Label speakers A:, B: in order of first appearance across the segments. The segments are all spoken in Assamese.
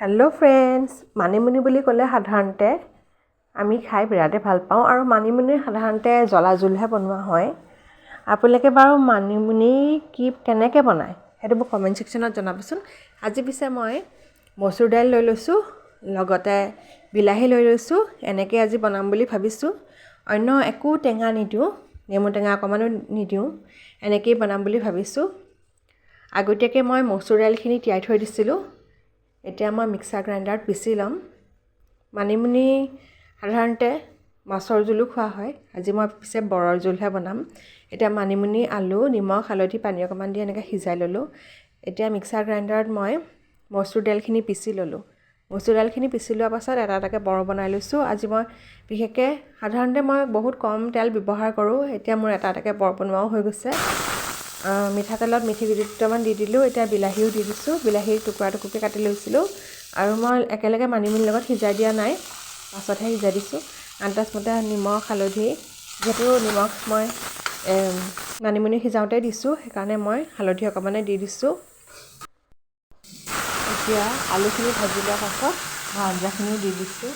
A: হেল্ল' ফ্ৰেণ্ডছ, মানিমুনি বুলি ক'লে সাধাৰণতে আমি খাই বিৰাটেই ভাল পাওঁ আৰু মানিমুনি সাধাৰণতে জ্বলা জোলহে বনোৱা হয়। আপোনালোকে বাৰু মানিমুনি কেনেকৈ বনায় সেইটো মোক কমেণ্ট ছেকশ্যনত জনাবচোন। আজি পিছে মই মচুৰ দাইল লৈ লৈছোঁ, লগতে বিলাহী লৈ লৈছোঁ। এনেকৈ আজি বনাম বুলি ভাবিছোঁ। অন্য একো টেঙা নিদিওঁ, নেমু টেঙা অকণমানো নিদিওঁ, এনেকৈয়ে বনাম বুলি ভাবিছোঁ। আগতীয়াকৈ মই মচুৰ দাইলখিনি তিয়াই থৈ দিছিলোঁ। এতিয়া মই মিক্সাৰ গ্ৰাইণ্ডাৰত পিচি ল'ম। মানিমুনি সাধাৰণতে মাছৰ জোলো খোৱা হয়, আজি মই পিছে বৰৰ জোলহে বনাম। এতিয়া মানিমুনি, আলু, নিমখ, হালধি, পানী অকণমান দি এনেকৈ সিজাই ল'লোঁ। এতিয়া মিক্সাৰ গ্ৰাইণ্ডাৰত মই মচুৰ দাইলখিনি পিচি ল'লোঁ। মচুৰ দাইলখিনি পিচি লোৱাৰ পাছত এটা এটাকৈ বৰ বনাই লৈছোঁ। আজি মই বিশেষকৈ সাধাৰণতে মই বহুত কম তেল ব্যৱহাৰ কৰোঁ। এতিয়া মোৰ এটা এটাকৈ বৰ বনোৱাও হৈ গৈছে। মিঠাতেলত মিঠি গুটি দুটামান দি দিলোঁ। এতিয়া বিলাহীও দি দিছোঁ। বিলাহীৰ টুকুৰা টুকুৰকৈ কাটি লৈছিলোঁ আৰু মই একেলগে মানিমুনিৰ লগত সিজাই দিয়া নাই, পাছতহে সিজাই দিছোঁ। আন্দাজমতে নিমখ, হালধি, যিহেতু নিমখ মই মানিমুনি সিজাওঁতে দিছোঁ, সেইকাৰণে মই হালধি অকণমানে দি দিছোঁ। এতিয়া আলুখিনি ভাজি লোৱাৰ পাছত মই আঞ্জাখিনিও দি দিছোঁ।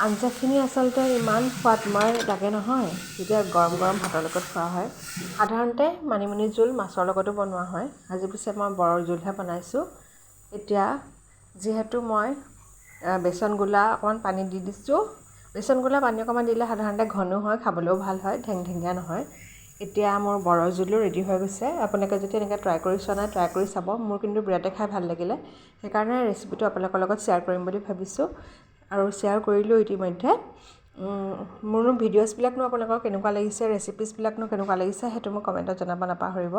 A: আঞ্জাখিনি আচলতে ইমান সোৱাদময় লাগে নহয়, যেতিয়া গৰম গৰম ভাতৰ লগত খোৱা হয়। সাধাৰণতে মানিমুনি জোল মাছৰ লগতো বনোৱা হয়, আজি পিছে মই বৰৰ জোলহে বনাইছোঁ। এতিয়া যিহেতু মই বেচন গোলা অকণমান পানী দি দিছোঁ। বেচন গোলা পানী অকণমান দিলে সাধাৰণতে ঘনো হয়, খাবলৈও ভাল হয়, ঢেংঢেঙীয়া নহয়। এতিয়া মোৰ বৰৰ জোলো ৰেডি হৈ গৈছে। আপোনালোকে যদি এনেকৈ ট্ৰাই কৰি চোৱা নাই, ট্ৰাই কৰি চাব। মোৰ কিন্তু বিৰাটেই খাই ভাল লাগিলে, সেইকাৰণে ৰেচিপিটো আপোনালোকৰ লগত শ্বেয়াৰ কৰিম বুলি ভাবিছোঁ আৰু শ্বেয়াৰ কৰিলোঁ ইতিমধ্যে। মোৰনো ভিডিঅ'ছবিলাকনো আপোনালোকৰ কেনেকুৱা লাগিছে, ৰেচিপিছবিলাকনো কেনেকুৱা লাগিছে, সেইটো মোক কমেণ্টত জনাব নাপাহৰিব।